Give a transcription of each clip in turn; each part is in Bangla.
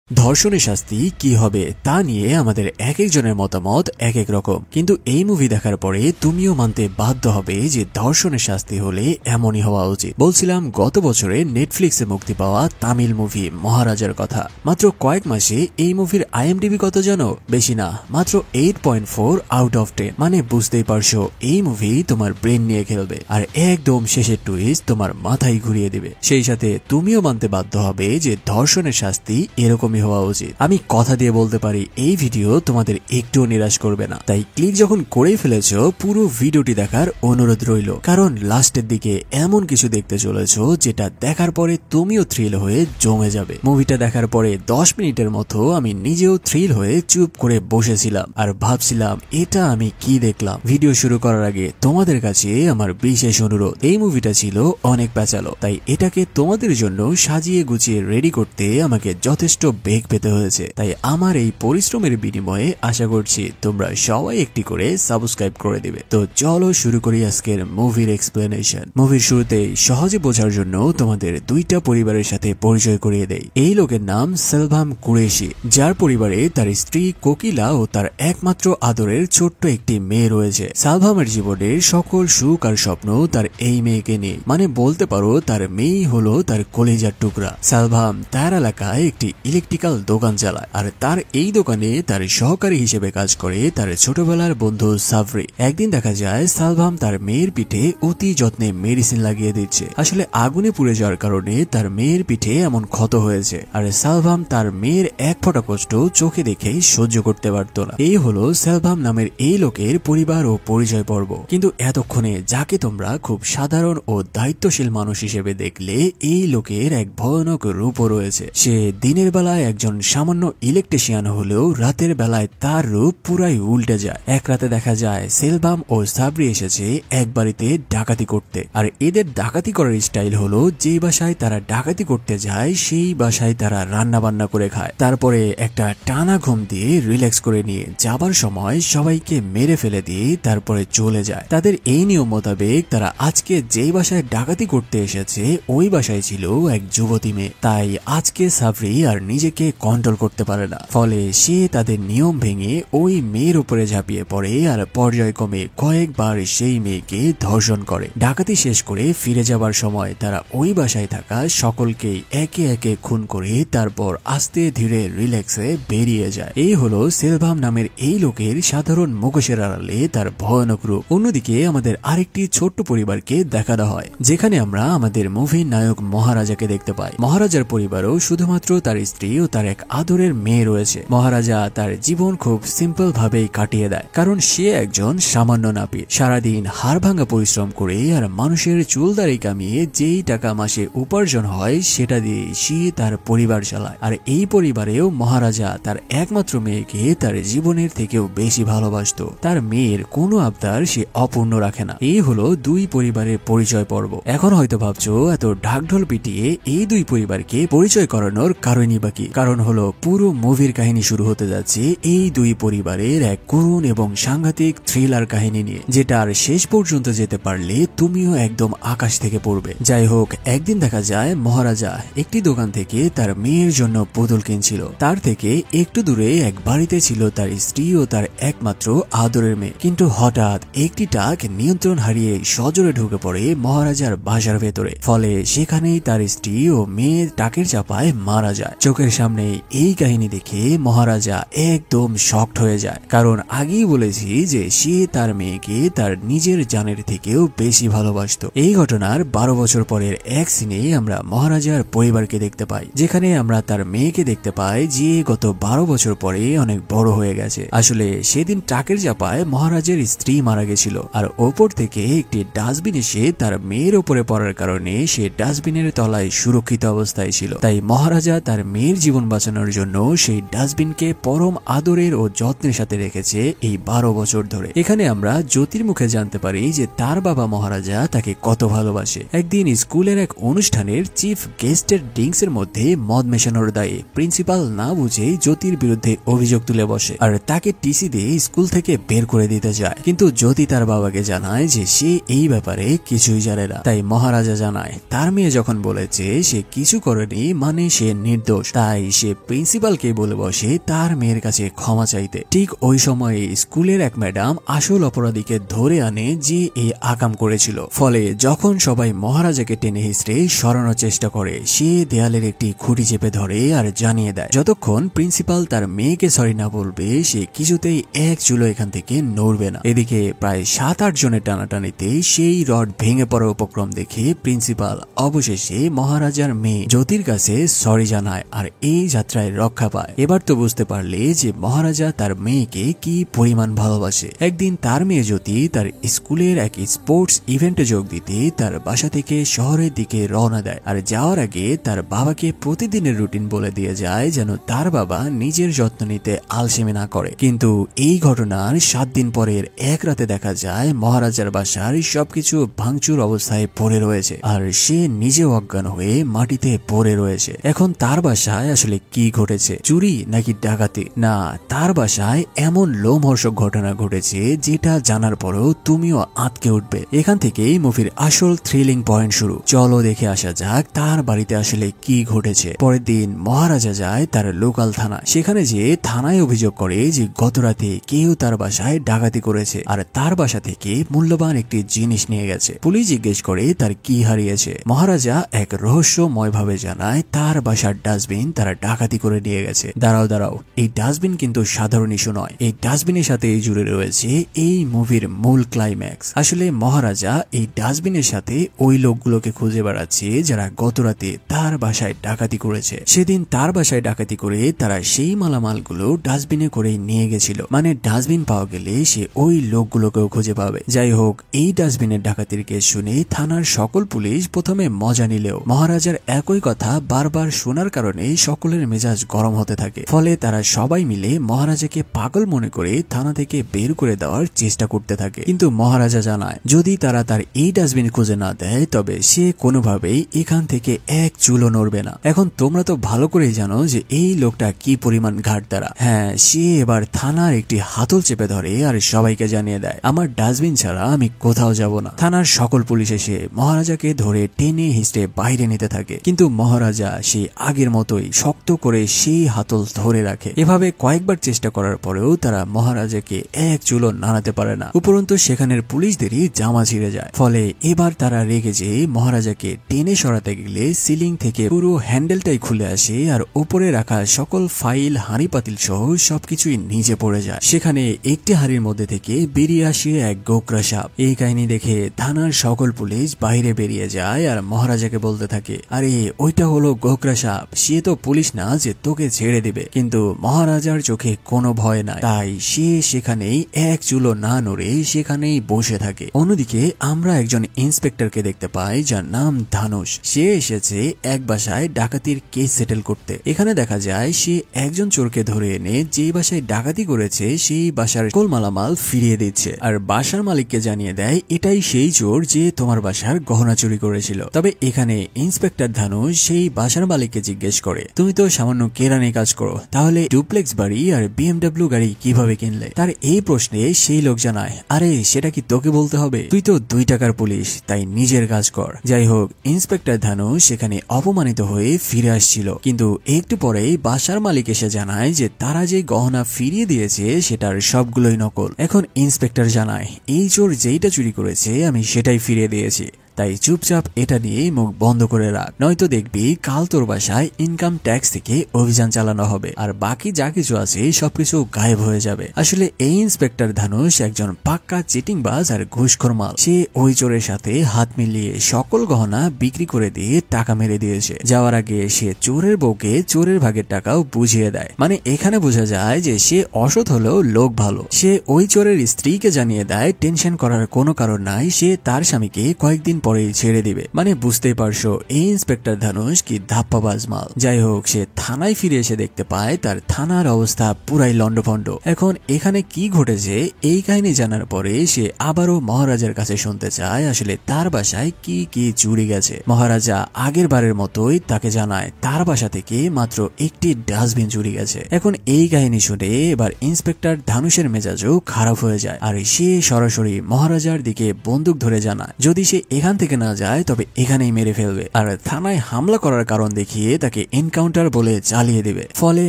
ধর্ষণের শাস্তি কি হবে তা নিয়ে আমাদের এক একজনের মতামত এক এক রকম, কিন্তু এই মুভি দেখার পরে তুমিও মানতে বাধ্য হবে যে ধর্ষণের শাস্তি হলে এমনই হওয়া উচিত। বলছিলাম গত বছরে নেটফ্লিক্সে মুক্তি পাওয়া তামিল মুভি মহারাজার কথা। মাত্র কয়েক মাসে এই মুভির IMDb কত জানো? বেশি না, মাত্র 8.4 আউট অফ 10। মানে বুঝতেই পারছো এই মুভি তোমার ব্রেন নিয়ে খেলবে আর একদম শেষের টুইস্ট তোমার মাথায় ঘুরিয়ে দিবে। সেই সাথে তুমিও মানতে বাধ্য হবে যে ধর্ষণের শাস্তি এরকম হওয়া উচিত। আমি কথা দিয়ে বলতে পারি এই ভিডিও তোমাদের একটুও নিরাশ করবে না, তাই ক্লিক যখন করে ফেলেছো পুরো ভিডিওটি দেখার অনুরোধ রইল, কারণ লাস্টের দিকে এমন কিছু দেখতে চলেছো যেটা দেখার পরে তুমিও থ্রিল হয়ে জমে যাবে। মুভিটা দেখার পরে 10 মিনিটের মতো আমি নিজেও থ্রিল হয়ে চুপ করে বসেছিলাম আর ভাবছিলাম এটা আমি কি দেখলাম। ভিডিও শুরু করার আগে তোমাদের কাছে আমার বিশেষ অনুরোধ, এই মুভিটা ছিল অনেক প্যাচালো, তাই এটাকে তোমাদের জন্য সাজিয়ে গুছিয়ে রেডি করতে আমাকে যথেষ্ট বেগ পেতে হয়েছে। তাই আমার এই পরিশ্রমের বিনিময়ে আশা করছি তোমরা সবাই একটি করে সাবস্ক্রাইব করে দিবে। তো চলো শুরু করি আজকের মুভির এক্সপ্লেনেশন। মুভির শুরুতে সহজে বোঝার জন্য তোমাদের দুইটা পরিবারের সাথে পরিচয় করিয়ে দেই। এই লোকের নাম সেলভাম কুরেশি, যার পরিবারে তার স্ত্রী কোকিলা ও তার একমাত্র আদরের ছোট্ট একটি মেয়ে রয়েছে। সালভামের জীবনের সকল সুখ আর স্বপ্ন তার এই মেয়েকে নিয়ে, মানে বলতে পারো তার মেয়েই হলো তার কলেজার টুকরা। সালভাম তার এলাকায় একটি ইলেকট্রিক্যাল দোকান চালায় আর তার এই দোকানে তার সহকারী হিসেবে কাজ করে তার ছোটবেলার বন্ধু সাভরি। একদিন দেখা যায় সালভাম তার মেয়ের পিঠে অতি যত্নে মেডিসিন লাগিয়ে দিচ্ছে। আসলে আগুনে পুড়ে যাওয়ার কারণে তার মেয়ের পিঠে এমন ক্ষত হয়েছে আর সালভাম তার মেয়ের এক ফোঁটা কষ্ট চোখে দেখেই সহ্য করতে পারত না। এই হলো সালভাম নামের এই লোকের পরিবার ও পরিচয় পর্ব। কিন্তু এতক্ষণে যাকে তোমরা খুব সাধারণ ও দায়িত্বশীল মানুষ হিসেবে দেখলে, এই লোকের এক ভয়ানক রূপও রয়েছে। সে দিনের বেলায় একজন সামান্য ইলেকট্রিশিয়ান হলেও রাতের বেলায় তার রূপ পুরাই উল্টে যায়। এক রাতে দেখা যায় সেলভাম ও সাবরি এসেছে এক বাড়িতে ডাকাতি করতে, আর এদের ডাকাতি করার স্টাইল হলো যে বাসায় তারা ডাকাতি করতে যায় সেই বাসায় তারা রান্না বান্না করে খায়, তারপরে একটা টানা ঘুম দিয়ে রিল্যাক্স করে নিয়ে যাবার সময় সবাইকে মেরে ফেলে দিয়ে তারপরে চলে যায়। তাদের এই নিয়ম মোতাবেক তারা আজকে যেই বাসায় ডাকাতি করতে এসেছে ওই বাসায় ছিল এক যুবতী মেয়ে। তাই আজকে সাবরি আর নিজেকে কন্ট্রোল করতে পারে না, ফলে সে তাদের নিয়ম ভেঙে ওই মেয়ের উপরে ঝাঁপিয়ে পড়ে আর পর্যায়ক্রমে কয়েকবার সেই মেয়েকে ধর্ষণ করে। ডাকাতি শেষ করে ফিরে যাবার সময় তারা ওই বাসায় থাকা সকলকেই একে একে খুন করে তারপর আস্তে ধীরে রিল্যাক্সে বেরিয়ে যায়। এই হলো সেলভাম নামের এই লোকের সাধারণ মুখোশের আড়ালে তার ভয়ানক রূপ। অন্যদিকে আমাদের আরেকটি ছোট্ট পরিবারকে দেখানো হয়, যেখানে আমরা আমাদের মুভির নায়ক মহারাজাকে দেখতে পাই। মহারাজার পরিবারও শুধুমাত্র তার স্ত্রী ও তার এক আদরের মেয়ে রয়েছে। মহারাজা তার জীবন খুব সিম্পল ভাবেই কাটিয়ে দেয়, কারণ সে একজন সামান্য নাপিত। সারাদিন হাড় ভাঙা পরিশ্রম করে আর মানুষের চুলদাড়ি কামিয়ে যেই টাকা মাসে উপার্জন হয় সেটা দিয়ে সে তার পরিবার চালায়। আর এই পরিবারেও মহারাজা তার একমাত্র মেয়েকে তার জীবনের থেকেও বেশি ভালোবাসত। তার মেয়ের কোনো আবদার সে অপূর্ণ রাখে না। এই হলো দুই পরিবারের পরিচয় পর্ব। এখন হয়তো ভাবছো এত ঢাকঢোল পিটিয়ে এই দুই পরিবারকে পরিচয় করানোর কারণই বাকি, কারণ হলো পুরো মুভির কাহিনী শুরু হতে যাচ্ছে এই দুই পরিবারের এক করুণ এবং সাংঘাতিক থ্রিলার কাহিনী নিয়ে, যেটা আর শেষ পর্যন্ত যেতে পারলে তুমিও একদম আকাশ থেকে পড়বে। যাই হোক, একদিন দেখা যায় মহারাজা একটি দোকান থেকে তার মেয়ের জন্য পুতুল কিনছিল। তার থেকে একটু দূরে এক বাড়িতে ছিল তার স্ত্রী ও তার একমাত্র আদরের মেয়ে। কিন্তু হঠাৎ একটি টাক নিয়ন্ত্রণ হারিয়ে সজোরে ঢুকে পড়ে মহারাজার বাসার ভেতরে, ফলে সেখানেই তার স্ত্রী ও মেয়ে টাকের চাপায় মারা যায়। চোখের সামনে এই কাহিনী দেখে মহারাজা একদম শকড হয়ে যায়, কারণ আগেই বলেছি যে সে তার মেয়েকে তার নিজের জানের থেকেও বেশি ভালোবাসত। এই ঘটনার 12 বছর পরের এক সিনে আমরা মহারাজার পরিবারকে দেখতে পাই, যেখানে আমরা তার মেয়েকে দেখতে পাই যে গত 12 বছর পরে অনেক বড় হয়ে গেছে। আসলে সেদিন ট্রাকের চাপায় মহারাজের স্ত্রী মারা গেছিল, আর ওপর থেকে একটি ডাস্টবিন এসে তার মেয়ের উপরে পড়ার কারণে সে ডাস্টবিনের তলায় সুরক্ষিত অবস্থায় ছিল। তাই মহারাজা তার মেয়ের জীবন বাঁচানোর জন্য সেই ডাস্টবিনকে পরম আদরের ও যত্নের সাথে রেখেছে এই 12 বছর ধরে। এখানে আমরা জ্যোতির মুখে জানতে পারি যে তার বাবা মহারাজা তাকে কত ভালোবাসে। একদিন স্কুলের এক অনুষ্ঠানের চিফ গেস্টের ড্রিঙ্কসের মধ্যে মদ মেশানোর দায়ে প্রিন্সিপাল না বুঝে জ্যোতির বিরুদ্ধে অভিযোগ তুলে বসে আর তাকে টিসি দিয়ে স্কুল থেকে বের করে দিতে যায়। কিন্তু জ্যোতি তার বাবাকে জানায় যে সে এই ব্যাপারে কিছুই জানে না। তাই মহারাজা জানায় তার মেয়ে যখন বলেছে সে কিছু করেনি মানে সে নির্দোষ, তাই তাই সে প্রিন্সিপালকে বলে বসে তার মেয়ের কাছে ক্ষমা চাইতে। ঠিক ওই সময়ে স্কুলের এক ম্যাডাম আসল অপরাধীকে ধরে আনে যে এই আকাম করেছিল। ফলে যখন সবাই মহারাজাকে টেনে হিঁচড়ে সরানোর চেষ্টা করে, সে দেয়ালের একটি খুঁটি চেপে ধরে আর জানিয়ে দেয় যতক্ষণ প্রিন্সিপাল তার মেয়েকে সরি না বলবে সে কিছুতেই এক চুলো এখান থেকে নড়বে না। এদিকে প্রায় 7-8 জনের টানাটানিতে সেই রড ভেঙে পড়ার উপক্রম দেখে প্রিন্সিপাল অবশেষে মহারাজার মেয়ে জ্যোতির কাছে সরি জানায় আর এই যাত্রায় রক্ষা পায়। এবার তো বুঝতে পারলে যে মহারাজা তার মেয়েকে কি পরিমাণ ভালোবাসে। একদিন তার মেয়ে জ্যোতি তার স্কুলের এক স্পোর্টস ইভেন্টে যোগ দিতে তার বাসা থেকে শহরের দিকে রওনা দেয় আর যাওয়ার আগে তার বাবাকে প্রতিদিনের রুটিন বলে দিয়ে যায় যেন তার বাবা নিজের যত্ন নিতে আলসেমি না করে। কিন্তু এই ঘটনার 7 দিন পরের এক রাতে দেখা যায় মহারাজার বাসার সবকিছু ভাঙচুর অবস্থায় পড়ে রয়েছে আর সে নিজেও অজ্ঞান হয়ে মাটিতে পড়ে রয়েছে। এখন তার বাসায় আসলে কি ঘটেছে, চুরি নাকি ডাকাতি? না, তার বাসায় এমন লোমহর্ষক ঘটনা ঘটেছে যেটা জানার পরেও তুমিও আঁতকে উঠবে। এখান থেকেই মুভির আসল থ্রিলিং পয়েন্ট শুরু। চলো দেখে আসা যাক তার বাড়িতে আসলে কি ঘটেছে। পরের দিন মহারাজা যায় তার লোকাল থানা। সেখানে যে থানায় অভিযোগ করে যে গতরাতে কেউ তার বাসায় ডাকাতি করেছে আর তার বাসা থেকে মূল্যবান একটি জিনিস নিয়ে গেছে। পুলিশ জিজ্ঞেস করে তার কি হারিয়েছে। মহারাজা এক রহস্যময় ভাবে জানায় তার বাসার ডাস্টবিন তারা ডাকাতি করে নিয়ে গেছে। দাঁড়াও, এই ডাস্টবিন কিন্তু সাধারণ ইস্যু নয়। এই ডাস্টবিনের সাথে জুড়ে রয়েছে এই মুভির মূল ক্লাইম্যাক্স। আসলে মহারাজা এই ডাস্টবিনের সাথে ওই লোকগুলোকে খুঁজে বেড়াচ্ছে যারা গতরাতে তার বাসায় ডাকাতি করেছে। সেদিন তার বাসায় ডাকাতি করে তারা সেই মালামালগুলো ডাস্টবিনে করে নিয়ে গেছিল। মানে ডাস্টবিন পাওয়া গেলে সে ওই লোকগুলোকেও খুঁজে পাবে। যাই হোক, এই ডাস্টবিনের ডাকাতির কেস শুনে থানার সকল পুলিশ প্রথমে মজা নিলেও মহারাজার একই কথা বারবার শোনার কারণে সকলের মেজাজ গরম হতে থাকে। ফলে তারা সবাই মিলে মহারাজাকে পাগল মনে করে থানা থেকে বের করে দেওয়ার চেষ্টা করতে থাকে। কিন্তু মহারাজা জানায় যদি তারা তার এই ডাস্টবিন খুঁজে না দেয় তবে সে কোনোভাবেই এখান থেকে এক চুলো নড়বে না। এখন তোমরা তো ভালো করেই জানো যে এই লোকটা কি পরিমাণ ঘাটতারা। হ্যাঁ, সে এবার থানার একটি হাতল চেপে ধরে আর সবাইকে জানিয়ে দেয় আমার ডাস্টবিন ছাড়া আমি কোথাও যাব না। থানার সকল পুলিশ এসে মহারাজাকে ধরে টেনে হিঁচড়ে বাইরে নিতে থাকে, কিন্তু মহারাজা সেই আগের মতোই শক্ত করে সেই হাতল ধরে রাখে। এভাবে কয়েকবার চেষ্টা করার পরেও তারা মহারাজাকে এক চুলো নাড়াতে পারে না। উপরন্তু সেখানের পুলিশদেরই জামা ছিঁড়ে যায়। ফলে এবার তারা রেগে যেয়ে মহারাজাকে টেনে সরাতে গেলে সিলিং থেকে পুরো হ্যান্ডেলটাই খুলে আসে আর উপরে রাখা সকল ফাইল, হাঁড়ি পাতিল সহ সবকিছুই নিচে পড়ে যায়। সেখানে একটি হাঁড়ির মধ্যে থেকে বেরিয়ে আসে এক গোকরা সাপ। এই কাহিনী দেখে থানার সকল পুলিশ বাইরে বেরিয়ে যায় আর মহারাজাকে বলতে থাকে আরে ওইটা হলো গোকরা সাপ, সে তো পুলিশ না যে তোকে ছেড়ে দিবে। কিন্তু মহারাজার চোখে কোনো ভয় নাই, তাই সে সেখানেই এক চুলো না নড়ে সেখানেই বসে থাকে। অন্যদিকে আমরা একজন ইন্সপেক্টরকে দেখতে পাই যার নাম ধানুষ। সে এসেছে এক বাসায় ডাকাতির কেস সেটেল করতে। এখানে দেখা যায় সে একজন চোরকে ধরে এনে যে বাসায় ডাকাতি করেছে সেই বাসার সকল মালামাল ফিরিয়ে দিচ্ছে আর বাসার মালিককে জানিয়ে দেয় এটাই সেই চোর যে তোমার বাসার গহনা চুরি করেছিল। তবে এখানে ইন্সপেক্টর ধানুষ সেই বাসার মালিককে জিজ্ঞেস করে তুমি তো সামান্য কেরানি কাজ করো, তাহলে ডুপ্লেক্স বাড়ি আর BMW গাড়ি কিভাবে কিনলে? তার এই প্রশ্নে সেই লোক জানায় আরে সেটা কি তোকে বলতে হবে, তুই তো 2 টাকার পুলিশ, তাই নিজের কাজ কর। যাই হোক, ইন্সপেক্টর ধানুষ সেখানে অপমানিত হয়ে ফিরে আসছিল, কিন্তু একটু পরেই বাসার মালিক এসে জানায় যে তারা যে গহনা ফিরিয়ে দিয়েছে সেটার সবগুলোই নকল। এখন ইন্সপেক্টর জানায় এই চোর যেইটা চুরি করেছে আমি সেটাই ফিরিয়ে দিয়েছি, তাই চুপচাপ এটা নিয়ে মুখ বন্ধ করে রাখ, নয়তো দেখবি কাল তোর বাসায় ইনকাম ট্যাক্স থেকে অভিযান চালানো হবে আর বাকি যা কিছু আছে সবকিছু গায়েব হয়ে যাবে। আসলে এই ইন্সপেক্টর ধানুষ একজন পাক্কা চিটিংবাজ আর ঘুষখোর মাল। সে ওই চোরের সাথে হাত মিলিয়ে সকল গহনা বিক্রি করে দিয়ে টাকা মেরে দিয়েছে। যাওয়ার আগে সে চোরের বউকে চোরের ভাগের টাকাও বুঝিয়ে দেয়। মানে এখানে বোঝা যায় যে সে অসৎ হলেও লোক ভালো। সে ওই চোরের স্ত্রীকে জানিয়ে দেয় টেনশন করার কোনো কারণ নাই, সে তার স্বামীকে কয়েকদিন পরেই ছেড়ে দিবে। মানে বুঝতেই পারছো এই ইন্সপেক্টর ধানুষ কি ধাপ্পাবাজ মাল। যাই হোক, সে থানায় ফিরে এসে দেখতে পায় তার থানার অবস্থা পুরাই লন্ডভন্ড। এখন এখানে কি ঘটেছে এই কাহিনী জানার পরে সে আবারও মহারাজার কাছে শুনতে চায় আসলে তার বাসায় কি কি চুরি গেছে। মহারাজা আগের বারের মতোই তাকে জানায় তার বাসা থেকে মাত্র একটি ডাস্টবিন চুরি গেছে। এখন এই কাহিনী শুনে এবার ইন্সপেক্টর ধানুষের মেজাজও খারাপ হয়ে যায় আর সে সরাসরি মহারাজার দিকে বন্দুক ধরে জানায় যদি সে এখান থেকে না যায় তবে এখানেই মেরে ফেলবে আর থানায় হামলা করার কারণ দেখিয়ে তাকে এনকাউন্টার বলে চালিয়ে দেবে। ফলে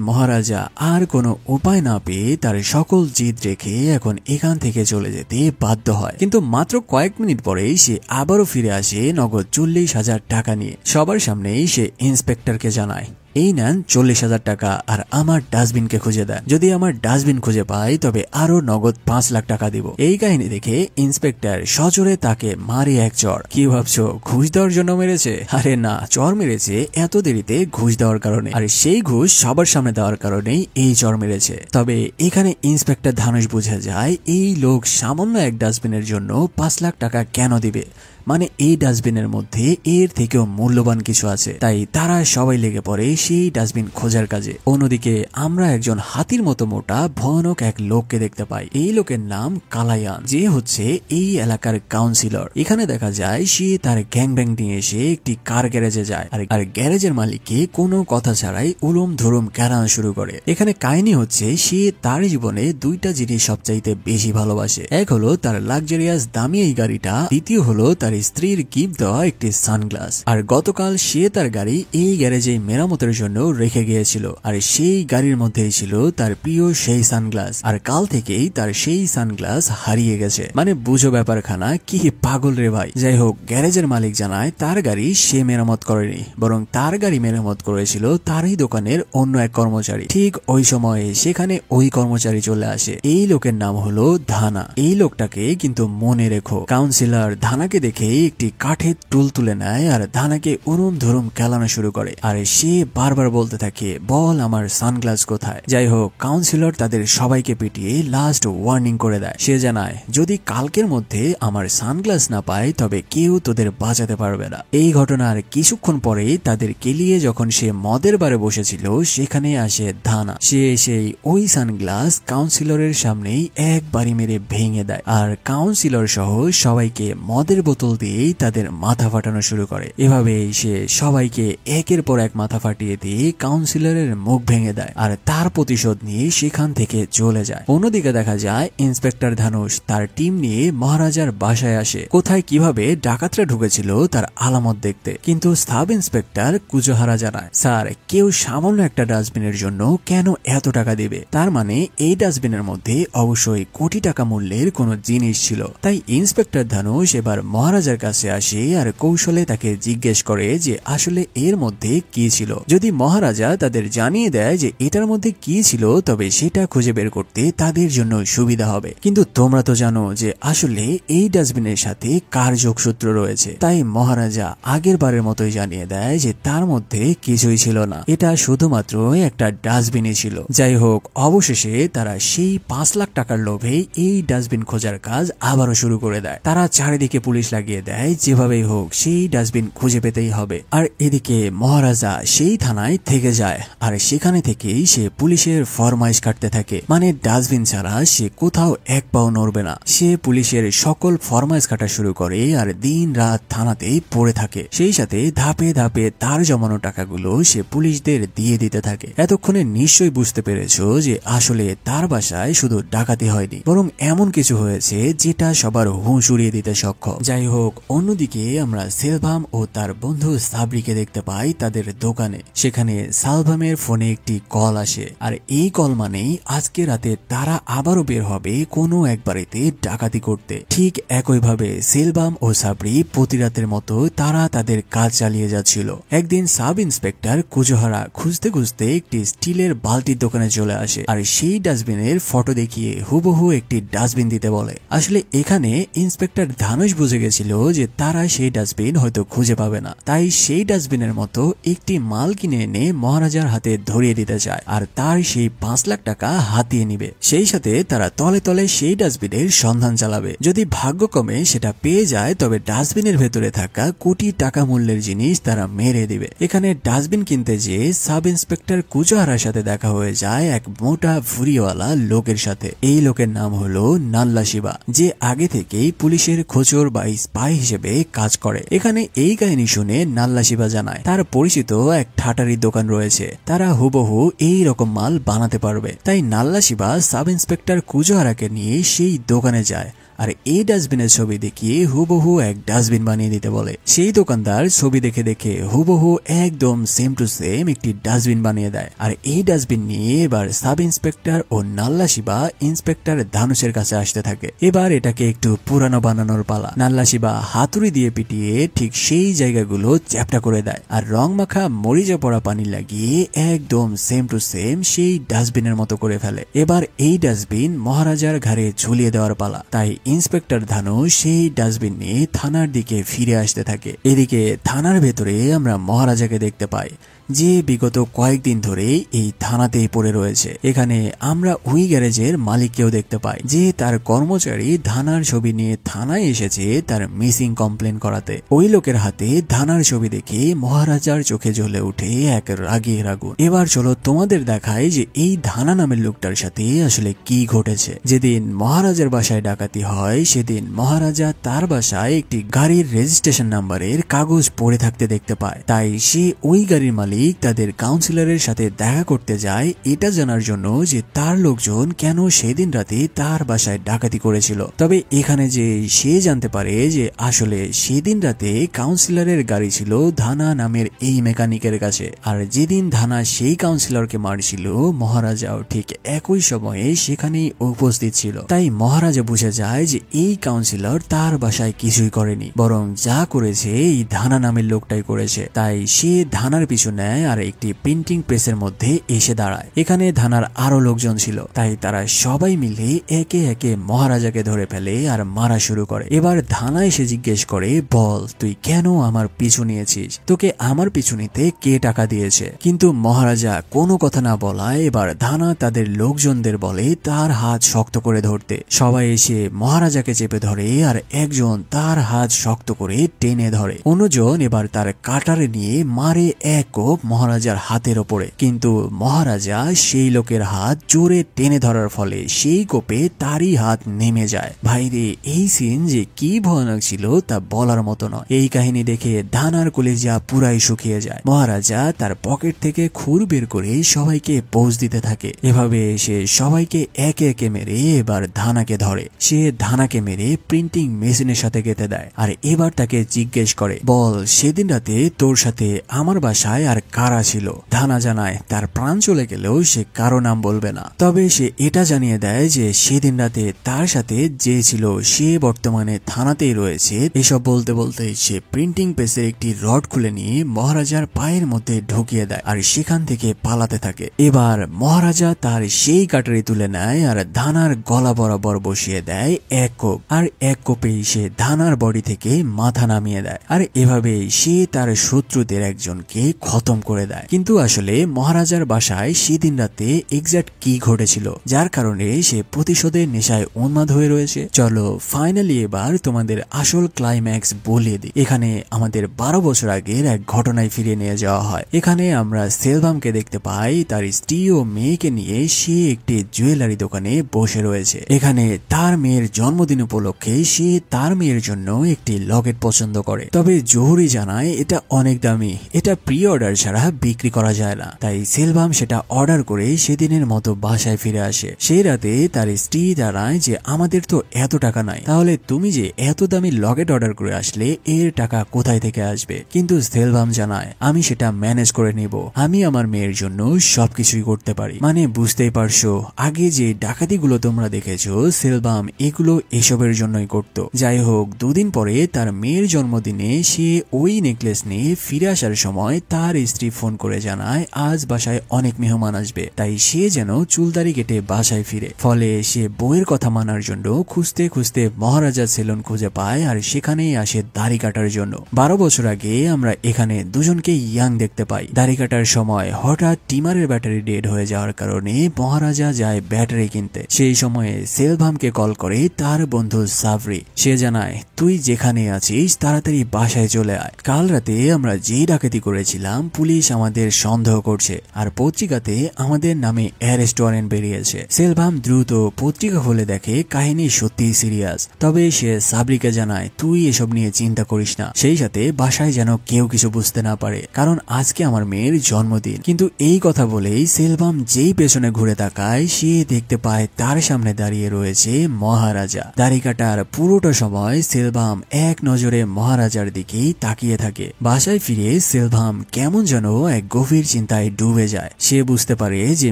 মহারাজা আর কোনো উপায় না পেয়ে তার সকল জিদ রেখে এখন এখান থেকে চলে যেতে বাধ্য হয়। কিন্তু মাত্র কয়েক মিনিট পরেই সে আবারও ফিরে আসে নগদ 40,000 টাকা নিয়ে। সবার সামনেই সে ইন্সপেক্টরকে জানায়, এই নেন 40,000 টাকা আর আমার ডাস্টবিনকে খুঁজে দেন, যদি আমার ডাস্টবিন খুঁজে পাই তবে আরো নগদ 5 লাখ টাকা দিব। এই কাহিনী দেখে ইন্সপেক্টর সজোরে তাকে মারে এক চর। কি ভাবছো ঘুষ দেওয়ার জন্য মেরেছে? আরে না, চর মেরেছে এত দেরিতে ঘুষ দেওয়ার কারণে, আর সেই ঘুষ সবার সামনে দেওয়ার কারণেই এই চর মেরেছে। তবে এখানে ইন্সপেক্টর ধানুষ বুঝে যায় এই লোক সামান্য এক ডাস্টবিনের জন্য 5 লাখ টাকা কেন দিবে, মানে এই ডাস্টবিনের মধ্যে এর থেকেও মূল্যবান কিছু আছে। তাই তারা সবাই লেগে পড়ে সেই ডাস্টবিন খোঁজার কাজে। অন্যদিকে আমরা একজন হাতির মতো মোটা ভয়ানক এক লোককে দেখতে পাই। এই লোকের নাম কালায়ান, যে হচ্ছে এই এলাকার কাউন্সিলর। এখানে দেখা যায় সে তার গ্যাং ব্যাং নিয়ে এসে একটি কার গ্যারেজে যায় আর গ্যারেজের মালিককে কোনো কথা ছাড়াই উলুম ধরুম কেরানো শুরু করে। এখানে কাহিনী হচ্ছে সে তার জীবনে দুইটা জিনিস সবচাইতে বেশি ভালোবাসে। এক হলো তার লাক্সারিয়াস দামি এই গাড়িটা, দ্বিতীয় হলো তার স্ত্রীর গিফট দেওয়া একটি সানগ্লাস। আর গতকাল সে তার গাড়ি এই গ্যারেজে মেরামতের জন্য রেখে গিয়েছিল আর সেই গাড়ির মধ্যেই ছিল তার প্রিয় সেই সানগ্লাস। আর কাল থেকেই তার সেই সানগ্লাস হারিয়ে গেছে। মানে বুঝো ব্যাপারখানা, কি পাগল রে ভাই। যাই হোক, গ্যারেজের মালিক জানায় তার গাড়ি সে মেরামত করেনি, বরং তার গাড়ি মেরামত করেছিল তারই দোকানের অন্য এক কর্মচারী। ঠিক ওই সময়ে সেখানে ওই কর্মচারী চলে আসে। এই লোকের নাম হলো ধানা। এই লোকটাকে কিন্তু মনে রেখো। কাউন্সিলর ধানাকে দেখে একটি কাঠের টুল তুলে নেয় আর ধানাকে উরুম ধরুম খেলানো শুরু করে। আর সে বারবার বলতে থাকে, বল আমার সানগ্লাস কোথায়। যাই হোক, কাউন্সিলর তাদের সবাইকে পিটিয়ে লাস্ট ওয়ার্নিং করে দেয়। সে জানায়, যদি কালকের মধ্যে আমার সানগ্লাস না পায় তবে কেউ তোদের বাঁচাতে পারবে না। এই ঘটনার কিছুক্ষণ পরে তাদের কেলিয়ে যখন সে মদের বারে বসেছিল সেখানে আসে ধানা। সে সেই ওই সানগ্লাস কাউন্সিলরের সামনেই একবারই মেরে ভেঙে দেয় আর কাউন্সিলর সহ সবাইকে মদের বোতল দিয়েই তাদের মাথা ফাটানো শুরু করে। এভাবেই সে সবাইকে একের পর এক মাথা ফাটিয়ে দিয়ে কাউন্সিলরের মুখ ভেঙে দেয় আর তার প্রতিশোধ নিয়ে সেখান থেকে চলে যায়। অন্যদিকে দেখা যায় ইন্সপেক্টর ধানুষ তার টিম নিয়ে মহারাজার বাসায় আসে। কোথায় কিভাবে ডাকাতরা ঢুকেছিল তার আলামত দেখতে। কিন্তু সাব ইন্সপেক্টর কুজোহারা জানায়, স্যার, কেউ সামান্য একটা ডাস্টবিনের জন্য কেন এত টাকা দিবে? তার মানে এই ডাস্টবিনের মধ্যে অবশ্যই কোটি টাকা মূল্যের কোনো জিনিস ছিল। তাই ইন্সপেক্টর ধানুষ এবার মহারাজার কাছে আসে আর কৌশলে তাকে জিজ্ঞেস করে যে আসলে এর মধ্যে কি ছিল। যদি মহারাজা তাদের জানিয়ে দেয় যে এটার মধ্যে কি ছিল তবে সেটা খুঁজে বের করতে তাদের জন্য সুবিধা হবে। কিন্তু তোমরা তো জানো যে আসলে এই ডাস্টবিনের সাথে কার যোগসূত্র রয়েছে। তাই মহারাজা আগের বারের মতোই জানিয়ে দেয় যে তার মধ্যে কিছুই ছিল না, এটা শুধুমাত্র একটা ডাস্টবিনই ছিল। যাই হোক, অবশেষে তারা সেই 5 লাখ টাকার লোভে এই ডাস্টবিন খোঁজার কাজ আবারও শুরু করে দেয়। তারা চারিদিকে পুলিশ লাগিয়ে দেয়, যেভাবেই হোক সেই ডাস্টবিন খুঁজে পেতেই হবে। আর এদিকে মহারাজা সেই থানায় থেকে যায় আর সেখানে থেকেই সে পুলিশের ফরমাইশ কাটতে থাকে। মানে ডাস্টবিন ছাড়া সে কোথাও এক পাও নড়বে না। সে পুলিশের সকল ফরমাইশ কাটা শুরু করে আর দিন রাত থানাতেই পড়ে থাকে। সেই সাথে ধাপে ধাপে তার জমানো টাকাগুলো সে পুলিশদের দিয়ে দিতে থাকে। এতক্ষণে নিশ্চয়ই বুঝতে পেরেছো যে আসলে তার বাসায় শুধু ডাকাতি হয়নি, বরং এমন কিছু হয়েছে যেটা সবার হুঁশ উড়িয়ে দিতে সক্ষম। যাই হোক, অন্যদিকে আমরা সেলভাম ও তার বন্ধু সাবরিকে দেখতে পাই তাদের দোকানে। সেখানে সালভামের ফোনে একটি কল আসে আর এই কল মানেই আজকে রাতে তারা আবারও বের হবে কোনো এক বাড়িতে ডাকাতি করতে। ঠিক একইভাবে সেলভাম ও সাবরি প্রতি রাতের মতো তারা তাদের কাজ চালিয়ে যাচ্ছিল। একদিন সাব ইন্সপেক্টর কুজোহারা খুঁজতে খুঁজতে একটি স্টিলের বালতির দোকানে চলে আসে আর সেই ডাস্টবিনের ফটো দেখিয়ে হুবহু একটি ডাস্টবিন দিতে বলে। আসলে এখানে ইন্সপেক্টর ধানুষ বুঝে গেছিল যে তারা সেই ডাস্টবিন হয়তো খুঁজে পাবে না, তাই সেই ডাস্টবিনের মতো একটি মাল কিনে এনে মহারাজার হাতে ধরিয়ে দিতে চায় আর তার সেই 5 লাখ টাকা হাতিয়ে নিবে। সেই সাথে তারা তলে তলে সেই ডাস্টবিনের সন্ধান চালাবে। যদি ভাগ্যক্রমে সেটা পেয়ে যায় তবে ডাস্টবিনের ভেতরে থাকা কোটি টাকা মূল্যের জিনিস তারা মেরে দিবে। এখানে ডাস্টবিন কিনতে যেয়ে সাব ইন্সপেক্টর কুজোহারার সাথে দেখা হয়ে যায় এক মোটা ভুঁড়িওয়ালা লোকের সাথে। এই লোকের নাম হলো নাল্লা শিবা, যে আগে থেকেই পুলিশের খোঁচর বা স্পাই হিসেবে কাজ করে। এখানে এই কাহিনী শুনে নাল্লা শিবা জানায় তার পরিচিত এক ঠাটারির দোকান রয়েছে, তারা হুবহু এই রকম মাল বানাতে পারবে। তাই নাল্লা শিবা সাব ইন্সপেক্টর কুজোহারাকে নিয়ে সেই দোকানে যায় আর এই ডাস্টবিনের ছবি দেখিয়ে হুবহু এক ডাস্টবিন বানিয়ে দিতে বলে। সেই দোকানদার ছবি দেখে দেখে হুবহু একদম সেম টু সেম একটি ডাস্টবিন বানিয়ে দেয়। আর এই ডাস্টবিন নিয়ে এবার সাব ইন্সপেক্টর ও নাল্লাশিবা ইন্সপেক্টর ধানুষের কাছে আসতে থাকে। এবার এটাকে একটু পুরানো বানানোর পালা। নাল্লাশিবা হাতুড়ি দিয়ে পিটিয়ে ঠিক সেই জায়গাগুলো চ্যাপ্টা করে দেয় আর রং মাখা মরিচা পড়া পানি লাগিয়ে একদম সেম টু সেম সেই ডাস্টবিনের মতো করে ফেলে। এবার এই ডাস্টবিন মহারাজার ঘাড়ে ঝুলিয়ে দেওয়ার পালা। তাই ইন্সপেক্টর ধানুষ সেই ডাস্টবিন নিয়ে থানার দিকে ফিরে আসতে থাকে। এদিকে থানার ভেতরে আমরা মহারাজাকে দেখতে পাই, যে বিগত কয়েকদিন ধরে এই থানাতেই পড়ে রয়েছে। এখানে আমরা ওই গ্যারেজের মালিককেও দেখতে পাই, যে তার কর্মচারী ধানার ছবি নিয়ে থানায় এসেছে তার মিসিং কমপ্লেন করাতে। ওই লোকের হাতে ধানার ছবি দেখে মহারাজার চোখে জ্বলে উঠে এক রাগের আগুন। এবার চলো তোমাদের দেখায় যে এই ধানা নামের লোকটার সাথে আসলে কি ঘটেছে। যেদিন মহারাজার বাসায় ডাকাতি হয় সেদিন মহারাজা তার বাসায় একটি গাড়ির রেজিস্ট্রেশন নাম্বারের কাগজ পড়ে থাকতে দেখতে পায়। তাই সে ওই গাড়ির মালিক তাদের কাউন্সিলরের সাথে দেখা করতে যায় এটা জানার জন্য যে তার লোকজন কেন সেদিন রাতে তার বাসায় ডাকাতি করেছিল। তবে এখানে যে সে জানতে পারে যে আসলে সেদিন রাতে কাউন্সিলরের গাড়ি ছিল ধানা নামের এই মেকানিকের কাছে। আর যেদিন ধানা সেই কাউন্সিলরকে মারছিল মহারাজাও ঠিক একই সময়ে সেখানেই উপস্থিত ছিল। তাই মহারাজা বুঝে যায় যে এই কাউন্সিলর তার বাসায় কিছুই করেনি, বরং যা করেছে এই ধানা নামের লোকটাই করেছে। তাই সে ধানার পিছু নেয় আর একটি প্রিন্টিং প্রেসের মধ্যে এসে দাঁড়ায়। এখানে ধানার আরো লোকজন ছিল, তাই তারা সবাই মিলে একে একে মহারাজাকে ধরে ফেলে আর মারা শুরু করে। এবার ধানা এসে জিজ্ঞেস করে, বল তুই কেন আমার পিছু নিয়েছিস? তোকে আমার পিছু নিতে কে টাকা দিয়েছে? কিন্তু মহারাজা কোনো কথা না বলায় এবার ধানা তাদের লোকজনদের বলে তার হাত শক্ত করে ধরতে। সবাই এসে মহারাজাকে চেপে ধরে আর একজন তার হাত শক্ত করে টেনে ধরে। অন্যজন এবার তার কাটারে নিয়ে মারে এক কোপ মহারাজার হাতের ওপরে। কিন্তু মহারাজা সেই লোকের হাত জোরে টেনে ধরার ফলে সেই কোপে তারই হাত নেমে যায়। ভাইরে, এই সিন যে কি ভয়ানক ছিল তা বলার মতো নয়। এই কাহিনী দেখে ধানার কলিজা পুরাই শুকিয়ে যায়। মহারাজা তার পকেট থেকে খুর বের করে সবাইকে পোজ দিতে থাকে। এভাবে সে সবাইকে একে একে মেরে এবার ধানাকে ধরে। সে ধানাকে মেরে প্রিন্টিং মেশিনের সাথে গেঁথে দেয়। আর এবার তাকে জিজ্ঞেস করে, বল সেদিন রাতে তোর সাথে আমার বাসায় আর কারা ছিল? ধানা জানায় তার প্রাণ চলে গেলেও সে কারো নাম বলবে না। তবে সে এটা জানিয়ে দেয় যে সেদিন রাতে তার সাথে যে ছিল সে বর্তমানে থানাতেই রয়েছে। এসব বলতে বলতে সে প্রিন্টিং প্রেসের একটি রড খুলে নিয়ে মহারাজার পায়ের মধ্যে ঢুকিয়ে দেয় আর সেখান থেকে পালাতে থাকে। এবার মহারাজা তার সেই কাটারি তুলে নেয় আর ধানার গলা বরাবর বসিয়ে দেয় এক কোপ। আর এক কোপেই সে ধানার বডি থেকে মাথা নামিয়ে দেয়। আর এভাবে সে তার শত্রুদের একজনকে খতম করে দেয়। কিন্তু আসলে মহারাজার বাসায় সেদিন রাতে এক্সাক্ট কি ঘটেছিল যার কারণে সে প্রতিশোধের নেশায় উন্মাদ হয়ে রয়েছে? চলো ফাইনালি এবার তোমাদের আসল ক্লাইম্যাক্স বলে দিই। এখানে আমাদের 12 বছর আগের এক ঘটনায় ফিরিয়ে নিয়ে যাওয়া হয়। এখানে আমরা সেলভামকে দেখতে পাই তার স্ত্রী ও মেয়েকে নিয়ে সে একটি জুয়েলারি দোকানে বসে রয়েছে। এখানে তার মেয়ের জন্মদিন উপলক্ষে সে তার মেয়ের জন্য একটি লকেট পছন্দ করে। তবে জহুরি জানায় এটা অনেক দামি, এটা প্রি অর্ডার ছাড়া বিক্রি করা যায় না। তাই সেলভাম সেটা অর্ডার করে সেদিনের মতো বাসায় ফিরে আসে। সেই রাতে তার স্ত্রী জানায় যে আমাদের তো এত টাকা নাই, তাহলে তুমি যে এত দামি লকেট অর্ডার করে আসলে এর টাকা কোথায় থেকে আসবে? কিন্তু সেলভাম জানায় আমি সেটা ম্যানেজ করে নিব, আমি আমার মেয়ের জন্য সবকিছুই করতে পারি। মানে বুঝতেই পারছো, আগে যে ডাকাতিগুলো তোমরা দেখেছো সেলভাম এগুলো এসবের জন্যই করত। যাই হোক, দুদিন পরে তার মেয়ের জন্মদিনে সে ওই নেকলেস নিয়ে ফিরে আসার সময় তার স্ত্রী ফোন করে জানায় আজ বাসায় অনেক মেহমান আসবে, তাই সে যেন চুলদারি কেটে বাসায় ফিরে। ফলে সে বউয়ের কথা মানার জন্য খুঁজতে খুঁজতে মহারাজা সেলুন খুঁজে পায় আর সেখানেই আসে দাড়ি কাটার জন্য। 12 বছর আগে আমরা এখানে দুজনকে ইয়াং দেখতে পাই। দাড়ি কাটার সময় হঠাৎ টিমারের ব্যাটারি ডেড হয়ে যাওয়ার কারণে মহারাজা যায় ব্যাটারি কিনতে। সেই সময়ে সেলভামকে কল করে তার বন্ধু সাবরি। সে জানায় তুই যেখানে আছিস তাড়াতাড়ি বাসায় চলে আয়। কাল রাতে আমরা যে ডাকাতি করেছিলাম পুলিশ আমাদের সন্দেহ করছে আর পত্রিকাতে আমাদের নামে অ্যারেস্ট ওয়ারেন্ট বেরিয়েছে। সেলভাম দ্রুত পত্রিকা খুলে দেখে কাহিনী সত্যিই সিরিয়াস। তবে সে সাবরিকে জানায় তুই এসব নিয়ে চিন্তা করিস না, সেই সাথে বাসায় যেন কেউ কিছু বুঝতে না পারে, কারণ আজকে আমার মেয়ের জন্মদিন। কিন্তু এই কথা বলেই সেলভাম যেই পেছনে ঘুরে তাকায় সে দেখতে পায় তার সামনে দাঁড়িয়ে রয়েছে মহারাজা। দাড়ি কাটার পুরোটা সময় সেলভাম এক নজরে মহারাজার দিকেই তাকিয়ে থাকে। বাসায় ফিরে সেলভাম কেমন যেন এক গভীর চিন্তায় ডুবে যায়। সে বুঝতে পারে যে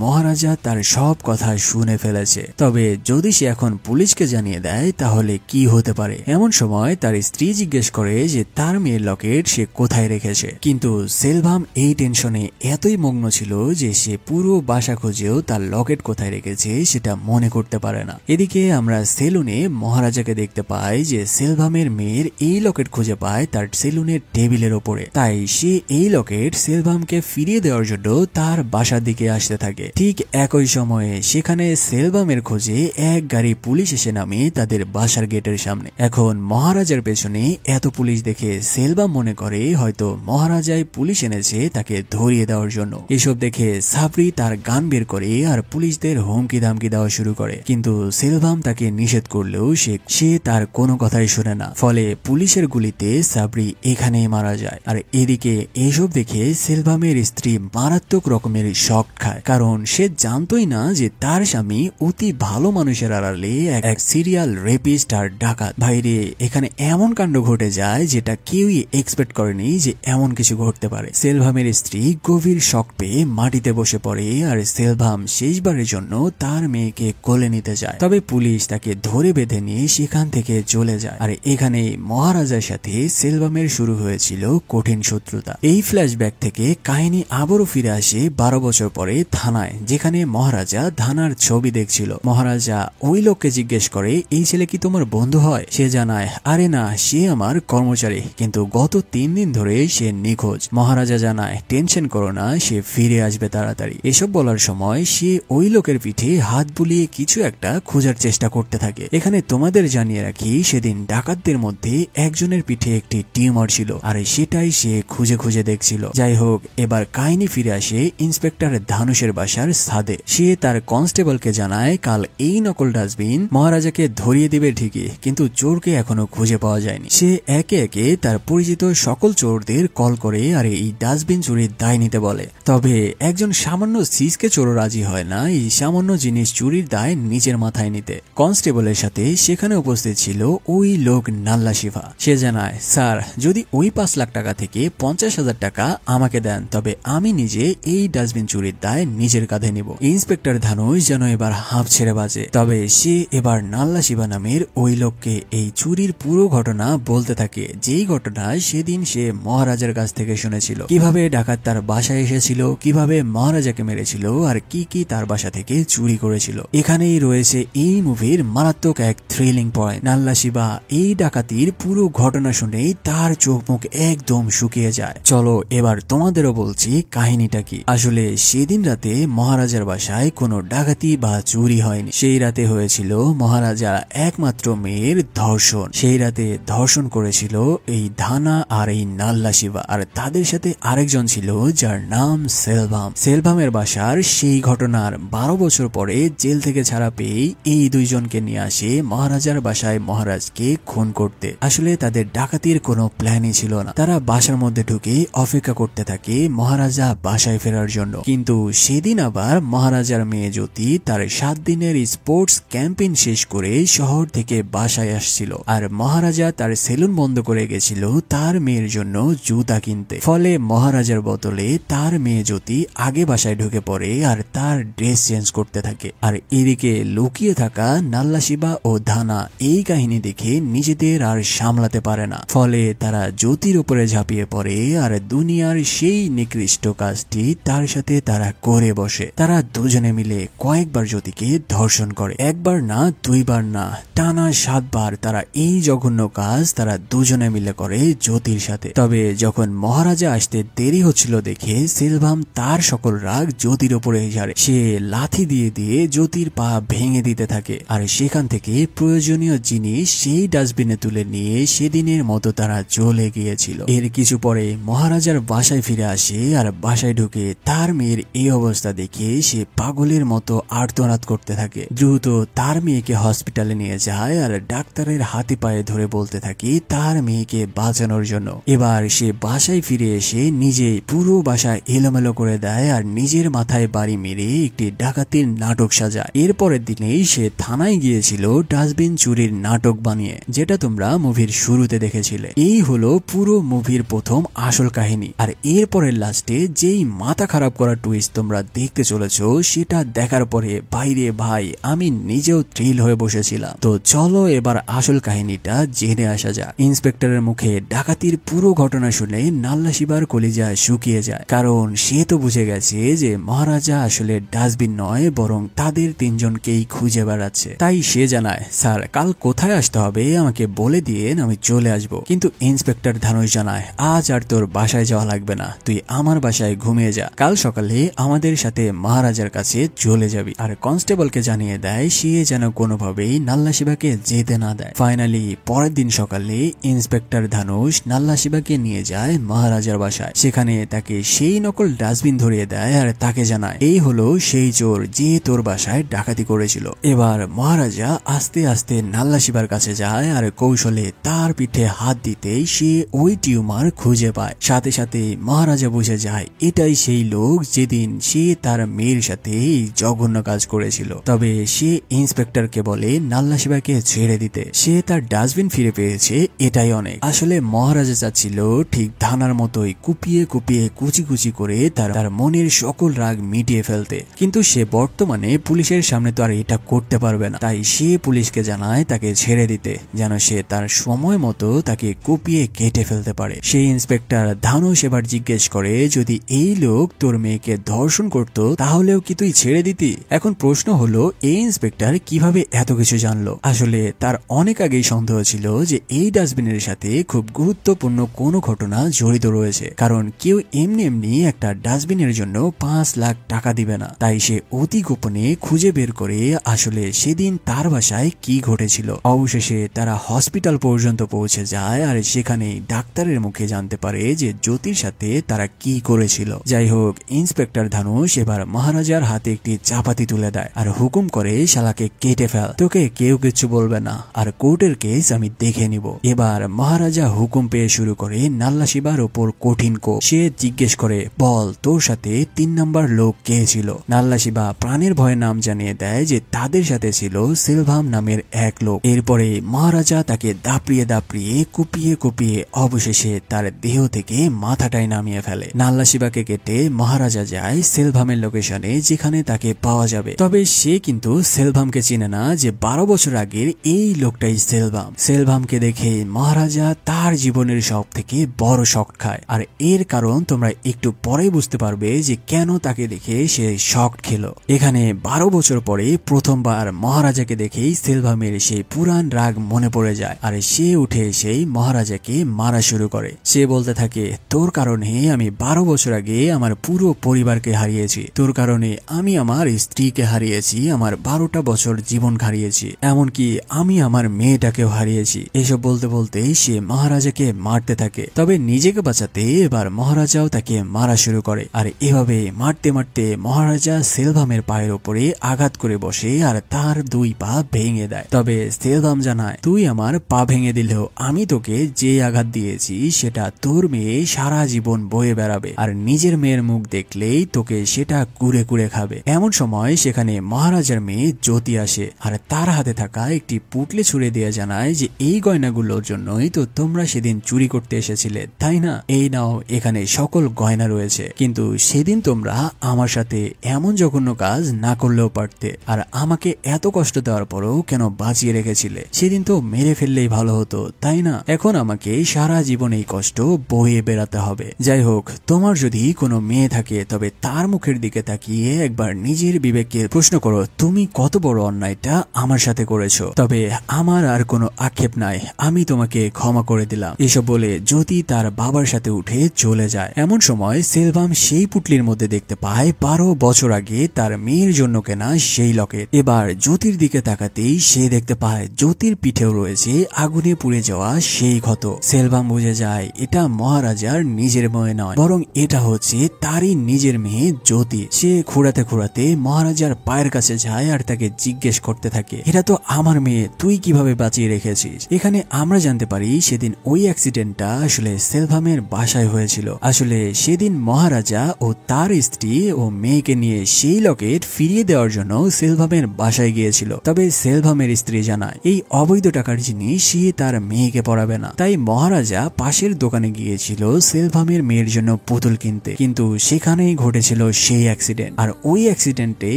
মহারাজা তার সব কথা শুনে ফেলেছে। তবে যদি সে এখন পুলিশকে জানিয়ে দেয় তাহলে কি হতে পারে। এমন সময় তার স্ত্রী জিজ্ঞেস করে যে তার মেয়ের লকেট সে কোথায় রেখেছে, কিন্তু সেলভাম এই টেনশনে এতই মগ্ন ছিল যে সে পুরো বাসা খুঁজেও তার লকেট কোথায় রেখেছে সেটা মনে করতে পারে না। এদিকে আমরা সেলুনে মহারাজাকে দেখতে পাই যে সেলভামের মেয়ের এই লকেট খুঁজে পায় তার সেলুনের টেবিলের ওপরে। তাই সে এই লকেট সেলভামকে ফিরিয়ে দেওয়ার জন্য তার বাসার দিকে আসতে থাকে। ঠিক একই সময়ে সেখানে সেলভামের খোঁজে এক গাড়ি পুলিশ এসে নামে তাদের বাসার গেটের সামনে। এখন মহারাজার পেছনে এত পুলিশ দেখে সেলভাম মনে করে হয়তো মহারাজাই পুলিশ এনেছে তাকে ধরিয়ে দেওয়ার জন্য। এসব দেখে সাবরি তার গান বের করে আর পুলিশদের হুমকি ধামকি দেওয়া শুরু করে, কিন্তু সেলভাম তাকে নিষেধ করলেও সে তার কোনো কথাই শোনে না। ফলে পুলিশের গুলিতে সাবরি এখানেই মারা যায়। আর এদিকে এসব দেখে সেলভামের স্ত্রী মারাত্মক রকমের শক খায়, কারণ সে জানতোই না যে তার স্বামী অতি ভালো মানুষের আড়ালে এক সিরিয়াল রেপিস্ট আর ডাকাত। ভাইরে, এখানে এমন কাণ্ড ঘটে যায় যেটা কেউই এক্সপেক্ট করেনি যে এমন কিছু ঘটতে পারে। সেলভামের স্ত্রী গভীর শক পেয়ে মাটিতে বসে পড়ে আর সেলভাম শেষবারের জন্য তার মেয়েকে কোলে নিতে যায়। তবে পুলিশ তাকে ধরে বেঁধে নিয়ে সেখান থেকে চলে যায়। আর এখানে মহারাজার সাথে সেলভামের শুরু হয়েছিল কঠিন শত্রুতা। এই ফ্ল্যাশব্যাক থেকে কাহিনী আবারও ফিরে আসে 12 বছর পরে থানায়, যেখানে মহারাজা ধানার ছবি দেখছিল। মহারাজা ওই লোককে জিজ্ঞেস করে এই ছেলে কি তোমার বন্ধু হয়? সে জানায় আরে না, সে আমার কর্মচারী, কিন্তু গত 3 দিন ধরে সে নিখোঁজ। মহারাজা জানায় টেনশন করো না, সে ফিরে আসবে তাড়াতাড়ি। এসব বলার সময় সে ওই লোকের পিঠে হাত বুলিয়ে কিছু একটা খোঁজার চেষ্টা করতে থাকে। এখানে তোমাদের জানিয়ে রাখি সেদিন ডাকাতদের মধ্যে একজনের পিঠে একটি টিউমার ছিল আর সেটাই সে খুঁজে খুঁজে দেখছিল। যাই হোক, এবার কাহিনী ফিরে আসে ইন্সপেক্টর ধানুষের বাসার ছাদে। সে তার কনস্টেবলকে জানায় কাল এই নকল ডাস্টবিন মহারাজাকে ধরিয়ে দিবে ঠিকই, কিন্তু চোরকে এখনো খুঁজে পাওয়া যায়নি। সে একে একে তার পরিচিত সকল চোরদের কল করে আর এই ডাস্টবিন চুরির দায় নিতে বলে। তবে একজন সামান্য সিসকে চোরও রাজি হয় না এই সামান্য জিনিস চুরির দায় নিজের মাথায় নিতে। কনস্টেবলের সাথে সেখানে উপস্থিত ছিল ওই লোক নাল্লা শিফা। সে জানায় স্যার, যদি ওই 5 লাখ টাকা থেকে 50,000 টাকা আমাকে দেন তবে আমি নিজে এই ডাস্টবিন চুরির দায় নিজের কাঁধে নিব। ইন্সপেক্টর ধানুষ যেন এবার হাঁপ ছেড়ে বাজে। তবে সে এবার নাল্লা শিবা নামের ওই লোককে এই চুরির পুরো ঘটনা বলতে থাকে, যেই ঘটনা সেদিন সে মহারাজার কাছ থেকে শুনেছিল। কিভাবে ডাকাত তার বাসায় এসেছিল, কিভাবে মহারাজাকে মেরেছিল আর কি কি তার বাসা থেকে চুরি করেছিল। এখানেই রয়েছে এই মুভির মারাত্মক এক থ্রিলিং পয়েন্ট। নাল্লা শিবা এই ডাকাতির পুরো ঘটনা শুনেই তার চোখ মুখ একদম শুকিয়ে যায়। চলো এবার তোমাদেরও বলছি কাহিনীটা কি। আসলে সেদিন রাতে মহারাজার বাসায় কোনো ডাকাতি বা চুরি হয়নি। সেই রাতে হয়েছিল মহারাজা একমাত্র মেয়ের ধর্ষণ। সেই রাতে ধর্ষণ করেছিল এই ধানা আর এই নাল্লা শিবা, আর তাদের সাথে আরেকজন ছিল যার নাম সেলভাম। সেলভামের বাসার সেই ঘটনার 12 বছর পরে জেল থেকে ছাড়া পেয়ে এই দুইজনকে নিয়ে আসে মহারাজার বাসায় মহারাজকে খুন করতে। আসলে তাদের ডাকাতির কোনো প্ল্যানই ছিল না। তারা বাসার মধ্যে ঢুকে অপেক্ষা করতে থাকে মহারাজা বাসায় ফেরার জন্য। কিন্তু সেদিন আবার মহারাজার মেয়ে জ্যোতি তার 7 দিনের স্পোর্টস ক্যাম্পেইন শেষ করে শহর থেকে বাসায় আসছিল, আর মহারাজা তার সেলুন বন্ধ করে গেছিল তার মেয়ের জন্য জুতা কিনতে। ফলে মহারাজার বদলে তার মেয়ে জ্যোতি আগে বাসায় ঢুকে পড়ে আর তার ড্রেস চেঞ্জ করতে থাকে। আর এদিকে লুকিয়ে থাকা নাল্লা শিবা ও ধানা এই কাহিনী দেখে নিজেদের আর সামলাতে পারে না। ফলে তারা জ্যোতির উপরে ঝাঁপিয়ে পড়ে আর দুনিয়ার সেই নিকৃষ্ট কাজটি তার সাথে তারা করে বসে। তারা দুজনে মিলে কয়েকবার জ্যোতিকে ধর্ষণ করে, একবার না 2 বার না, টানা 7 বার তারা এই জঘন্য কাজ তারা দুজনে মিলে করে জ্যোতির সাথে। তবে যখন মহারাজা আসতে দেরি হচ্ছিল দেখে সেলভাম তার সকল রাগ জ্যোতির উপরে ঝাড়ে। সে লাথি দিয়ে দিয়ে জ্যোতির পা ভেঙে দিতে থাকে, আর সেখান থেকে প্রয়োজনীয় জিনিস সেই ডাস্টবিনে তুলে নিয়ে সেদিনের মতো তারা চলে গিয়েছিল। এর কিছু পরে মহারাজার বাসায় ফিরে আসে আর বাসায় ঢুকে তার মেয়ের এই অবস্থা দেখে সে পাগলের মতো আর্তনাদ করতে থাকে। দ্রুত তার মেয়েকে হসপিটালে নিয়ে যায় আর ডাক্তারের হাতে পায়ে ধরে বলতে থাকে তার মেয়েকে বাঁচানোর জন্য। এবার সে বাসায় ফিরে এসে নিজেই পুরো বাসা এলোমেলো করে দেয় আর নিজের মাথায় বাড়ি মেরে একটি ডাকাতির নাটক সাজায়। এরপরের দিনেই সে থানায় গিয়েছিল ডাস্টবিন চুরির নাটক বানিয়ে, যেটা তোমরা মুভির শুরুতে দেখেছিলে। এই হলো পুরো মুভির প্রথম আসল কাহিনী। আর এরপরের লাস্টে যেই মাথা খারাপ করা টুইস্ট তোমরা দেখতে চলেছো সেটা দেখার পরে বাইরে ভাই আমি নিজেও থ্রিল হয়ে বসেছিলাম। তো চলো এবার আসল কাহিনীটা জেনে আসা যাক। ইন্সপেক্টরের মুখে ডাকাতির পুরো ঘটনা শুনে নাল্লা শিবার কলিজা শুকিয়ে যায়, কারণ সে তো বুঝে গেছে যে মহারাজা আসলে ডাস্টবিন নয় বরং তাদের তিনজনকেই খুঁজে বেড়াচ্ছে। তাই সে জানায়, স্যার কাল কোথায় আসতে হবে আমাকে বলে দিয়েন, আমি চলে আসবো। কিন্তু ইন্সপেক্টর ধানুষ জানায়, আজ আর তোর বাসায় যাওয়া লাগবে না, তুই আমার বাসায় ঘুমিয়ে যা, কাল সকালে আমাদের সাথে মহারাজার কাছে চলে যাবি। আর কনস্টেবলকে জানিয়ে দেয় সে যেন কোনোভাবেই নাল্লা শিবাকে যেতে না দেয়। ফাইনালি পরের দিন সকালে ইন্সপেক্টর ধানুষ নাল্লা শিবাকে নিয়ে যায় মহারাজার বাসায়। সেখানে তাকে সেই নকল ডাস্টবিন ধরিয়ে দেয় আর তাকে জানায় এই হলো সেই চোর যে তোর বাসায় ডাকাতি করেছিল। এবার মহারাজা আস্তে আস্তে নাল্লা শিবার কাছে যায় আর কৌশলে তার পিঠে হাত দিতেই সে ওই টিউমার খুঁজে পায়। সাথে সাথে মহারাজা বুঝে যায় এটাই সেই লোক যেদিন সে তার মেয়ের সাথে এই জঘন্য কাজ করেছিল। তবে সে ইন্সপেক্টরকে বলে নাল্লা শিবাকে ছেড়ে দিতে, সে তার ডাস্টবিন ফিরে পেয়েছে এটাই অনেক। আসলে মহারাজা চাচ্ছিল ঠিক ধানার মতোই কুপিয়ে কুপিয়ে কুচি কুচি করে তার মনের সকল রাগ মিটিয়ে ফেলতে, কিন্তু সে বর্তমানে পুলিশের সামনে তো আর এটা করতে পারবে না। তাই সে পুলিশকে জানায় তাকে ছেড়ে দিতে, যেন সে তার সময় মতো তাকে কুপিয়ে কেটে ফেলতে পারে। সেই ইন্সপেক্টর ধানুষ এবার জিজ্ঞেস করে যদি এই লোক তোর মেয়েকে ধর্ষণ করত তাহলেও কি তুই ছেড়ে দিতি? এখন প্রশ্ন হলো এই ইন্সপেক্টর কিভাবে এত কিছু জানলো? আসলে তার অনেক আগেই সন্দেহ ছিল যে এই ডাস্টবিনের সাথে খুব গুরুত্বপূর্ণ কোনো ঘটনা জড়িত রয়েছে, কারণ কেউ এমনি এমনি একটা ডাস্টবিনের জন্য 5 লাখ টাকা দিবে না। তাই সে অতি গোপনে খুঁজে বের করে আসলে সেদিন তার বাসায় কি ঘটেছিল। অবশেষে তারা হসপিটাল পর্যন্ত পৌঁছে যায় আর সেখানে ডাক্তারের মুখে জানতে পারে যে জ্যোতির সাথে তারা কি করেছিল। যাই হোক, ইন্সপেক্টর ধানুষ এবার মহারাজার হাতে একটি চাপাতি তুলে দেয় আর হুকুম করে শালাকে কেটে ফেল, তোকে কেউ কিছু বলবে না, আর কোর্টের কেস আমি দেখে নিব। এবার মহারাজা হুকুম পেয়ে শুরু করে নাল্লা শিবার ওপর কঠিন কোপ। সে জিজ্ঞেস করে বল তোর সাথে 3 নাম্বার লোক কে ছিল? নাল্লা শিবা প্রাণের ভয়ে নাম জানিয়ে দেয় যে তাদের সাথে ছিল সেলভাম নামের এক লোক। এরপরে মহারাজা তাকে দাপড়িয়ে দাপড়িয়ে কুপিয়ে কুপিয়ে অবশেষে তার দেহ থেকে মাথাটাই নামিয়ে ফেলে। নাল্লা শিবাকে কেটে মহারাজা যায় সেলভামের লোকেশনে যেখানে তাকে পাওয়া যাবে। তবে সে কিন্তু সেলভামকে চিনে না যে 12 বছর আগের এই লোকটাই সেলভাম। সেলভামকে দেখে মহারাজা তার জীবনের সব থেকে বড় শক খায়, আর এর কারণ তোমরা একটু পরেই বুঝতে পারবে যে কেন তাকে দেখে সে শক খেলো। এখানে 12 বছর পরে প্রথমবার মহারাজাকে দেখেই সেলভামের সেই পুরান রাগ মনে পড়ে যায় আর সে উঠে এসেই মহারাজাকে মারা শুরু করে। সে বলতে থাকে তোর কারণে আমি 12 বছর আগে আমার পুরো পরিবারকে হারিয়েছি, তোর কারণে আমি আমার স্ত্রীকে হারিয়েছি, আমার 12টা বছর জীবন হারিয়েছি, এমনকি আমি আমার মেয়েটাকেও হারিয়েছি। এসব বলতে বলতে সে মহারাজাকে মারতে থাকে। তবে নিজেকে বাঁচাতে এবার মহারাজাও তাকে মারা শুরু করে আর এভাবে মারতে মারতে মহারাজা সেলভামের পায়ের উপরে আঘাত করে বসে আর তার 2 পা ভেঙে দেয়। তবে সেলভাম জানায় তুই আমার পা ভেঙে দিলেও আমি তোকে যে আঘাত দিয়েছি সেটা তোর মেয়ে সারা জীবন বয়ে বেড়াবে, আর নিজের মেয়ের মুখ দেখলেই তোকে সেটা কুড়ে কুড়ে খাবে। এমন সময় সেখানে মহারাজার মেয়ে জ্যোতি আসে আর তার হাতে থাকা একটি পুটলি ছুঁড়ে দিয়ে জানায় যে এই গয়নাগুলোর জন্যই তো তোমরা সেদিন চুরি করতে এসেছিলে তাই না? এই নাও, এখানে সকল গয়না রয়েছে, কিন্তু সেদিন তোমরা আমার সাথে এমন জঘন্য কাজ না করলেও পারতে, আর আমাকে এত কষ্ট দেওয়ার পরও কেন বাঁচিয়ে রেখেছিলে? সেদিন তো মেরে ফেললেই ভালো হতো তাই না? এখন আমাকে সারা জীবন এই কষ্ট বয়ে বেড়াতে হবে। যাই হোক, তোমার যদি কোনো মেয়ে থাকে তবে তার মুখের দিকে তাকিয়ে একবার নিজের বিবেককে প্রশ্ন করো তুমি কত বড় অন্যায়টা আমার সাথে করেছো। তবে আমার আর কোনো আক্ষেপ নাই, আমি তোমাকে ক্ষমা করে দিলাম। এসব বলে জ্যোতি তার বাবার সাথে উঠে চলে যায়। এমন সময় সেলভাম সেই পুটলির মধ্যে দেখতে পায় 12 বছর আগে তার মেয়ের জন্য কেনা সেই লকেট। এবার জ্যোতির দিকে তাকাতেই সে দেখতে পায় জ্যোতির পিঠেও রয়েছে আগুনে পুড়ে যাওয়া সেই ক্ষত। সেলভাম বুঝে যায় এটা মহারাজার নিজ নিজের মেয়ে নয়, বরং এটা হচ্ছে তারই নিজের মেয়ে জ্যোতি। সে খোঁড়াতে খোঁড়াতে মহারাজার পায়ের কাছে যায় আর তাকে জিজ্ঞেস করতে থাকে, এটা তো আমার মেয়ে, তুই কিভাবে বাঁচিয়ে রেখেছিস? এখানে আমরা জানতে পারি সেদিন ওই অ্যাক্সিডেন্টটা আসলে সেলভামের বাসায় হয়েছিল। আসলে সেদিন মহারাজা ও তার স্ত্রী ও মেয়েকে নিয়ে সেই লকেট ফিরিয়ে দেওয়ার জন্য সেলভামের বাসায় গিয়েছিল। তবে সেলভামের স্ত্রী জানায় এই অবৈধ টাকার জিনিস সে তার মেয়েকে পরাবে না। তাই মহারাজা পাশের দোকানে গিয়েছিল সেলভামের মেয়ের জন্য পুতুল কিনতে, কিন্তু সেখানেই ঘটেছিল সেই অ্যাক্সিডেন্ট। আর ওই অ্যাক্সিডেন্টে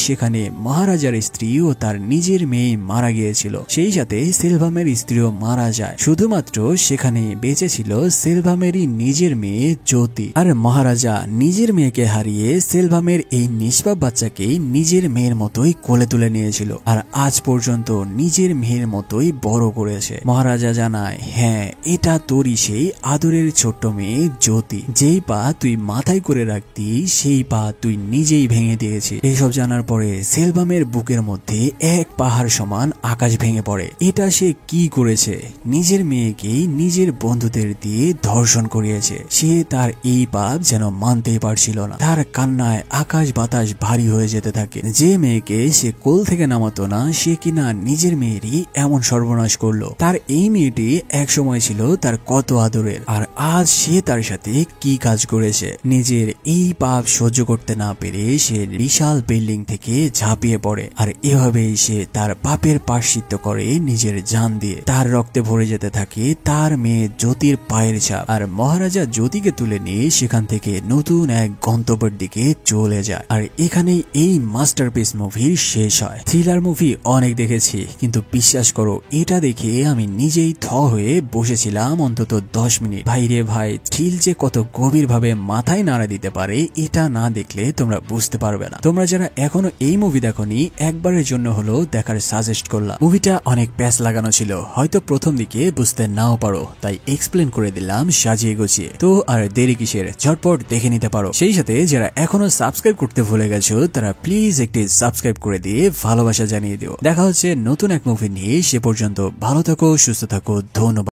সেখানে মহারাজার স্ত্রী ও তার নিজের মেয়ে মারা গিয়েছিল, সেই সাথে সেলভামের স্ত্রীও মারা যায়। শুধুমাত্র সেখানে বেঁচে ছিল সেলভামেরই নিজের মেয়ে জ্যোতি। আর মহারাজা নিজের মেয়েকে হারিয়ে সেলভামের এই নিষ্পাপ বাচ্চাকে নিজের মেয়ের মতোই কোলে তুলে নিয়েছিল আর আজ পর্যন্ত নিজের মেয়ের মতোই বড় করেছে। মহারাজা জানায়, হ্যাঁ, এটা তোরই সেই আদরের ছোট্ট মেয়ে জ্যোতি। যেই পা তুই মাথায় করে রাখতি সেই পা তুই নিজেই ভেঙে দিয়েছিস। এইসব জানার পরে সেলভামের বুকের মধ্যে এক পাহাড় সমান আকাশ ভেঙে পড়ে। এটা সে কি করেছে? নিজের মেয়েকে নিজের বন্ধুদের দিয়ে ধর্ষণ করিয়েছে। সে তার এই পাপ যেন মানতেই পারছিল না। তার কান্নায় আকাশ বাতাস ভারী হয়ে যেতে থাকে। যে মেয়েকে সে কোল থেকে নামাতো না, সে কিনা নিজের মেয়েরই এমন সর্বনাশ করলো। তার এই মেয়েটি এক সময় ছিল তার কত আদরের, আর আজ সে তার সাথে কি কাজ করেছে। নিজের এই পাপ সহ্য করতে না পেরে সে বিশাল বিল্ডিং থেকে ঝাঁপিয়ে পড়ে, আর এভাবেই সে তার পাপের প্রায়শ্চিত্ত করে নিজের জান দিয়ে। তার রক্তে ভরে যেতে থাকে তার মেয়ে জ্যোতির পায়ের ছাপ। আর মহারাজা জ্যোতিকে তুলে নিয়ে সেখান থেকে নতুন এক গন্তব্যের দিকে চলে যায়। আর এখানেই এই মাস্টারপিস মুভির শেষ হয়। থ্রিলার মুভি অনেক দেখেছি, কিন্তু বিশ্বাস করো এটা দেখে আমি নিজেই থ হয়ে বসেছিলাম অন্তত 10 মিনিট। ভাই রে ভাই, থ্রিল যে কত গভীর ভাবে মাথায় নাড়া দিতে পারে এটা না দেখলে তোমরা বুঝতে পারবে না। তোমরা যারা এখনো এই মুভি দেখোনি, একবারের জন্য হলো দেখার সাজেস্ট করলাম। মুভিটা অনেক প্যাচ লাগানো ছিল, হয়তো প্রথম দিকে বুঝতে নাও পারো, তাই এক্সপ্লেন করে দিলাম সাজিয়ে গুছিয়ে। তো আর দেরি কিসের, ঝটপট দেখে নিতে পারো। সেই সাথে যারা এখনো সাবস্ক্রাইব করতে ভুলে গেছো তারা প্লিজ একটি সাবস্ক্রাইব করে দিয়ে ভালোবাসা জানিয়ে দিও। দেখা হচ্ছে নতুন এক মুভি নিয়ে। সে পর্যন্ত ভালো থাকো, সুস্থ থাকো, ধন্যবাদ।